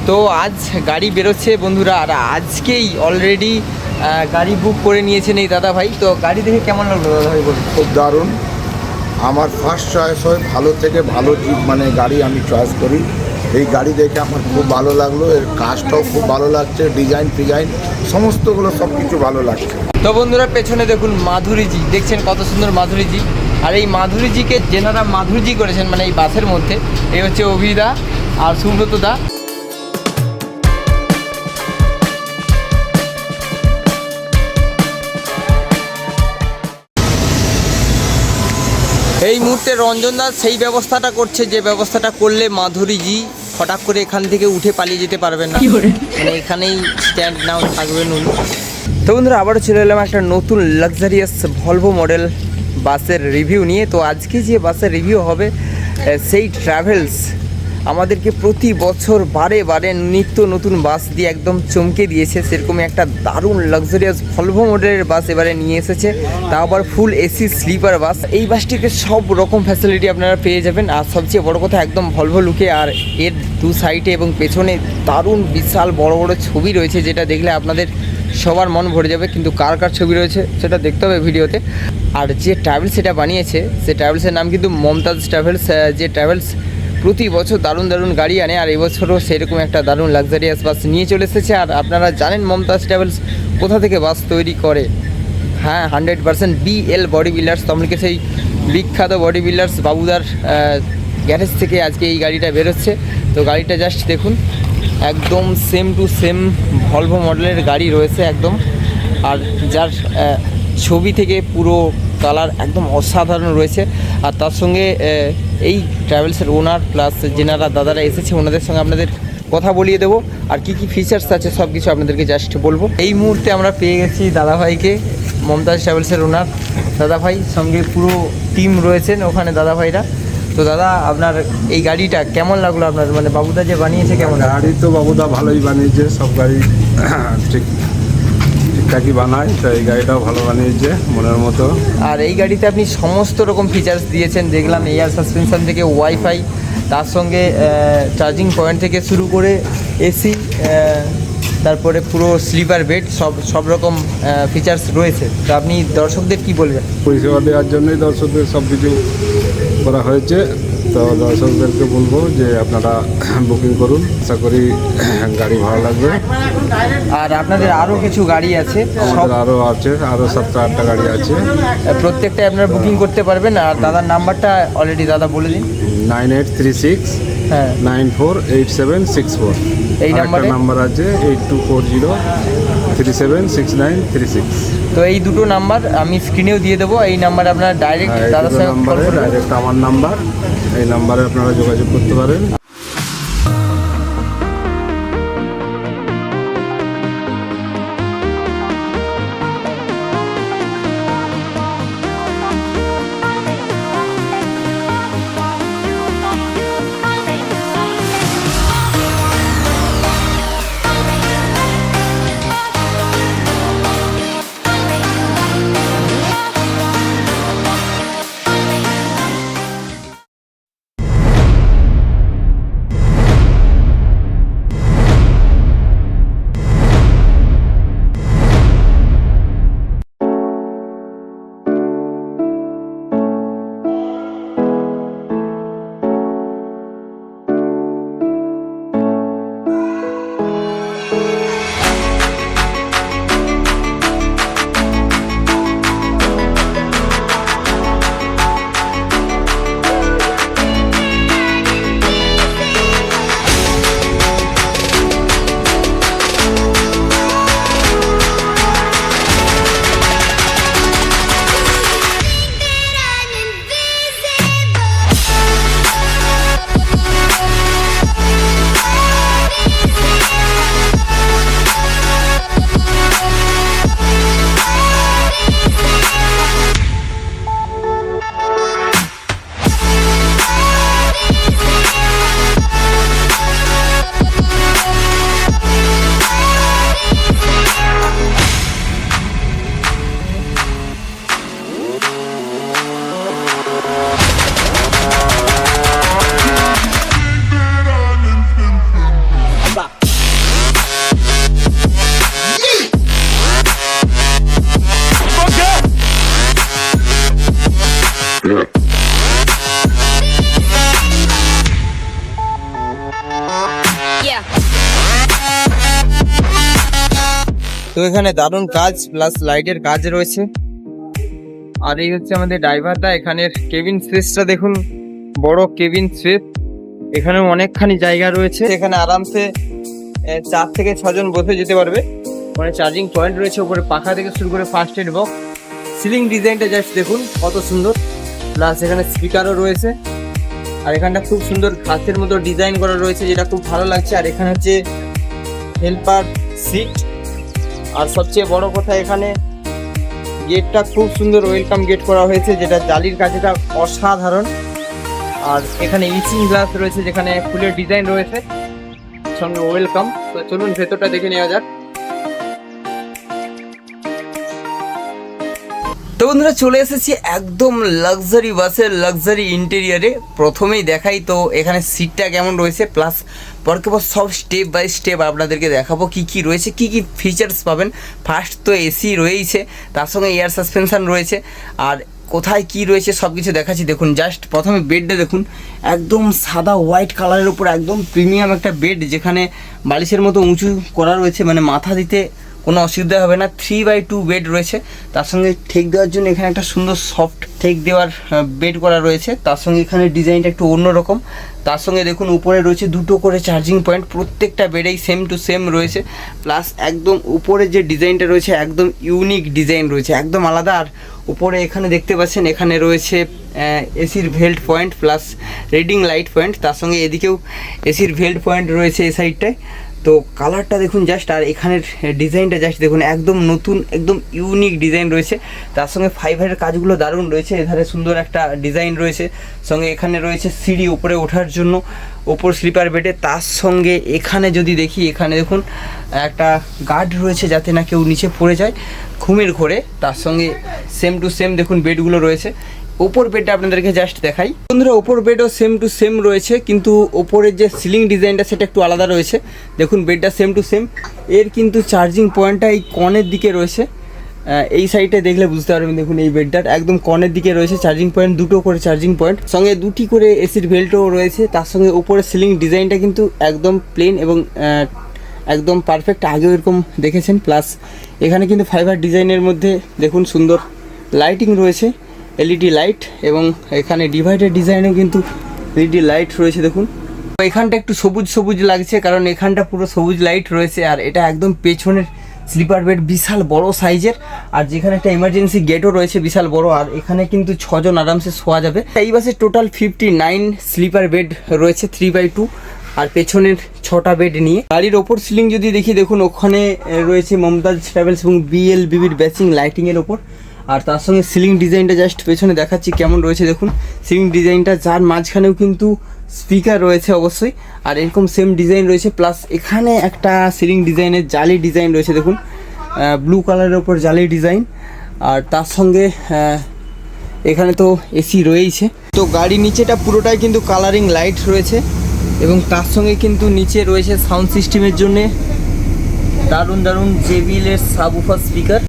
তো আজ গাড়ি বেরোচ্ছে বন্ধুরা, আর আজকেই অলরেডি গাড়ি বুক করে নিয়েছেন এই দাদা ভাই। তো গাড়ি দেখে কেমন লাগলো দাদা ভাই বলুন? খুব দারুণ। আমার ফার্স্ট চয়েস হয় ভালো থেকে ভালো জিপ মানে গাড়ি আমি চয়েস করি। এই গাড়ি দেখে আমার খুব ভালো লাগলো, এর কাজটাও খুব ভালো লাগছে, ডিজাইন সমস্তগুলো সব কিছু ভালো লাগছে। তো বন্ধুরা পেছনে দেখুন মাধুরীজি, দেখছেন কত সুন্দর মাধুরীজি। আর এই মাধুরীজিকে যেনারা মাধুরীজি করেছেন মানে এই বাসের মধ্যে, এই হচ্ছে অভিদা আর সুব্রত দা। এই মুহূর্তে রঞ্জন দাস সেই ব্যবস্থাটা করছে যে ব্যবস্থাটা করলে মাধুরীজি হঠাৎ করে এখান থেকে উঠে পালিয়ে যেতে পারবেন না, মানে এখানেই স্ট্যান্ড নাও থাকবেন উনি। তো বন্ধুরা আবারও চলে এলাম একটা নতুন লাক্সারিয়াস ভলভো মডেল বাসের রিভিউ নিয়ে। তো আজকে যে বাসের রিভিউ হবে সেই ট্রাভেলস আমাদেরকে প্রতি বছর বারে বারে নিত্য নতুন বাস দিয়ে একদম চমকে দিয়েছে। সেরকমই একটা দারুণ লাক্সারিয়াস ভলভো মডেলের বাস এবারে নিয়ে এসেছে, তা আবার ফুল এসি স্লিপার বাস। এই বাসটিতে সব রকম ফ্যাসিলিটি আপনারা পেয়ে যাবেন, আর সবচেয়ে বড় কথা একদম ভলভো লুকে। আর এর দু সাইডে এবং পেছনে দারুণ বিশাল বড় বড় ছবি রয়েছে, যেটা দেখলে আপনাদের সবার মন ভরে যাবে। কিন্তু কার কার ছবি রয়েছে সেটা দেখতে হবে ভিডিওতে। আর যে ট্রাভেলস এটা বানিয়েছে সে ট্রাভেলসের নাম কিন্তু মমতাজ ট্রাভেলস। যে ট্রাভেলস প্রতি বছর দারুণ দারুণ গাড়ি আনে, আর এবছরও সেরকম একটা দারুণ লাক্সারিয়াস বাস নিয়ে চলে এসেছে। আর আপনারা জানেন মমতাজ ট্রাভেলস কোথা থেকে বাস তৈরি করে? হ্যাঁ, 100% BL বডি বিল্ডার্স। তমলিকে সেই বিখ্যাত বডি বিল্ডার্স বাবুদার গ্যারেজ থেকে আজকে এই গাড়িটা বেরোচ্ছে। তো গাড়িটা জাস্ট দেখুন, একদম সেম টু সেম ভলভো মডেলের গাড়ি রয়েছে একদম। আর যার ছবি থেকে পুরো কালার একদম অসাধারণ রয়েছে। আর তার সঙ্গে এই ট্রাভেলসের ওনার প্লাস যেনারা দাদারা এসেছে ওনাদের সঙ্গে আপনাদের কথা বলিয়ে দেবো, আর কি কি ফিচার্স আছে সব কিছু আপনাদেরকে জাস্ট বলবো। এই মুহূর্তে আমরা পেয়ে গেছি দাদাভাইকে, মমতাজ ট্রাভেলসের ওনার দাদাভাই, সঙ্গে পুরো টিম রয়েছেন ওখানে দাদাভাইরা। তো দাদা, আপনার এই গাড়িটা কেমন লাগলো আপনার? মানে বাবুদা যে বানিয়েছে কেমন? গাড়ি তো বাবুদা ভালোই বানিয়েছে, সব গাড়ি ঠিকঠাকই বানায়, তো এই গাড়িটাও ভালো বানিয়েছে মনের মতো। আর এই গাড়িতে আপনি সমস্ত রকম ফিচার্স দিয়েছেন দেখলাম, এয়ার সাসপেনশন থেকে ওয়াইফাই, তার সঙ্গে চার্জিং পয়েন্ট থেকে শুরু করে এসি, তারপরে পুরো স্লিপার বেড, সব রকম ফিচার্স রয়েছে। তো আপনি দর্শকদের কি বলবেন? পরিষেবা দেওয়ার জন্যই দর্শকদের সব কিছু করা হয়েছে। তো দর্শকদেরকে বলবো যে আপনারা বুকিং করুন, আশা করি গাড়ি ভালো লাগবে। আর আপনাদের আরও কিছু গাড়ি আছে? আমাদের আরও আছে, আরও 7-8টা গাড়ি আছে, প্রত্যেকটাই আপনারা বুকিং করতে পারবেন। আর দাদার নাম্বারটা অলরেডি দাদা বলে দিন। 9836 হ্যাঁ 948764। এই নাম্বার আছে 8240376936। তো এই দুটো নাম্বার আমি স্ক্রিনেও দিয়ে দেবো। এই নাম্বারে আপনারা ডাইরেক্ট দাদার সঙ্গে ডাইরেক্ট আমার নাম্বার, এই নাম্বারে আপনারা যোগাযোগ করতে পারেন। তো এখানে দারুণ কাজ প্লাস লাইটের কাজ রয়েছে। আর এই হচ্ছে আমাদের ড্রাইভারদা। এখানের কেবিন স্পেসটা দেখুন, বড় কেবিন স্পেস। এখানে অনেকখানি জায়গা রয়েছে, এখানে আরামসে 4 থেকে 6 জন বসে যেতে পারবে। মানে চার্জিং পয়েন্ট রয়েছে, উপরে পাখা থেকে শুরু করে ফার্স্ট এড বক্স। সিলিং ডিজাইনটা জাস্ট দেখুন কত সুন্দর, প্লাস এখানে স্পিকারও রয়েছে। আর এখানটা খুব সুন্দর কাঁচের মতো ডিজাইন করা রয়েছে, যেটা খুব ভালো লাগছে। আর এখানে হচ্ছে হেল্পার সিট। আর সবচেয়ে বড় কথা, এখানে গেটটা খুব সুন্দর ওয়েলকাম গেট করা হয়েছে, যেটা জালির কাজটা অসাধারণ। আর এখানে ইচিং গ্লাস রয়েছে, যেখানে ফুলের ডিজাইন রয়েছে, সঙ্গে ওয়েলকাম। তো চলুন ভেতরটা দেখে নেওয়া যাক। তো বন্ধুরা চলে এসেছি একদম লাক্সারি বাসের লাক্সারি ইন্টেরিয়ারে। প্রথমেই দেখাই তো এখানে সিটটা কেমন রয়েছে, প্লাস পরকে পর সব স্টেপ বাই স্টেপ আপনাদেরকে দেখাবো কি কি রয়েছে, কি কি ফিচার্স পাবেন। ফার্স্ট তো এসি রয়েইছে, তার সঙ্গে এয়ার সাসপেনশন রয়েছে। আর কোথায় কি রয়েছে সব কিছু দেখাচ্ছি। দেখুন জাস্ট প্রথমে বেডটা দেখুন, একদম সাদা হোয়াইট কালারের উপর একদম প্রিমিয়াম একটা বেড, যেখানে বালিশের মতো উঁচু করা রয়েছে, মানে মাথা দিতে কোনো অসুবিধা হবে না। 3x2 বেড রয়েছে, তার সঙ্গে ঠেক দেওয়ার জন্য এখানে একটা সুন্দর সফট ঠেক দেওয়ার বেড করা রয়েছে। তার সঙ্গে এখানে ডিজাইনটা একটু অন্যরকম। তার সঙ্গে দেখুন উপরে রয়েছে 2টো করে চার্জিং পয়েন্ট, প্রত্যেকটা বেডেই সেম টু সেম রয়েছে। প্লাস একদম উপরে যে ডিজাইনটা রয়েছে একদম ইউনিক ডিজাইন রয়েছে, একদম আলাদা। আর উপরে এখানে দেখতে পাচ্ছেন এখানে রয়েছে এসির ভেল্ট point plus reading light point. তার সঙ্গে এদিকেও এসির ভেল্ট পয়েন্ট রয়েছে এই সাইডটায়। তো কালারটা দেখুন জাস্ট, আর এখানের ডিজাইনটা জাস্ট দেখুন, একদম নতুন একদম ইউনিক ডিজাইন রয়েছে। তার সঙ্গে ফাইবারের কাজগুলো দারুণ রয়েছে, এধারে সুন্দর একটা ডিজাইন রয়েছে। সঙ্গে এখানে রয়েছে সিঁড়ি উপরে ওঠার জন্য, ওপর স্লিপার বেডে। তার সঙ্গে এখানে যদি দেখি, এখানে দেখুন একটা গার্ড রয়েছে যাতে না কেউ নিচে পড়ে যায় ঘুমের ঘোরে। তার সঙ্গে সেম টু সেম দেখুন বেডগুলো রয়েছে। ওপর বেডটা আপনাদেরকে জাস্ট দেখাই বন্ধুরা, ওপর বেডও সেম টু সেম রয়েছে, কিন্তু ওপরের যে সিলিং ডিজাইনটা সেটা একটু আলাদা রয়েছে। দেখুন বেডটা সেম টু সেম। এর কিন্তু চার্জিং পয়েন্টটা এই কর্নের দিকে রয়েছে, এই সাইডে দেখলে বুঝতে পারবেন। দেখুন এই বেডটার একদম কর্নের দিকে রয়েছে চার্জিং পয়েন্ট, 2টো করে চার্জিং পয়েন্ট, সঙ্গে 2টি করে এসির ভেল্টও রয়েছে। তার সঙ্গে উপরে সিলিং ডিজাইনটা কিন্তু একদম প্লেন এবং একদম পারফেক্ট, আগেও এরকম দেখেছেন। প্লাস এখানে কিন্তু ফাইবার ডিজাইনের মধ্যে দেখুন সুন্দর লাইটিং রয়েছে, এলইডি লাইট, এবং এখানে ডিভাইডার ডিজাইনেও কিন্তু এলইডি লাইট রয়েছে। দেখুন এখানটা একটু সবুজ সবুজ লাগছে, কারণ এখানটা পুরো সবুজ লাইট রয়েছে। আর এটা একদম পেছনের স্লিপার বেড বিশাল বড় সাইজের, আর যেখানে একটা ইমার্জেন্সি গেটও রয়েছে বিশাল বড়। আর এখানে কিন্তু 6 জন আরামসে শোয়া যাবে। এই বাসে টোটাল 59 স্লিপার বেড রয়েছে 3x2, আর পেছনের 6টা বেড নিয়ে। গাড়ির ওপর সিলিং যদি দেখি, দেখুন ওখানে রয়েছে মমতাজ ট্রাভেলস এবং বিএলবিবির ব্যাচিং লাইটিংয়ের ওপর। আর তার সঙ্গে সিলিং ডিজাইনটা জাস্ট পেছনে দেখাচ্ছি কেমন রয়েছে। দেখুন সিলিং ডিজাইনটা, যার মাঝখানেও কিন্তু স্পিকার রয়েছে অবশ্যই, আর এরকম সেম ডিজাইন রয়েছে। প্লাস এখানে একটা সিলিং ডিজাইনের জালি ডিজাইন রয়েছে, দেখুন ব্লু কালারের ওপর জালি ডিজাইন। আর তার সঙ্গে এখানে তো এসি রয়েইছে। তো গাড়ির নিচেটা পুরোটাই কিন্তু কালারিং লাইট রয়েছে, এবং তার সঙ্গে কিন্তু নিচে রয়েছে সাউন্ড সিস্টেমের জন্যে দারুণ দারুণ জেবিএলের সাবউফার স্পিকার।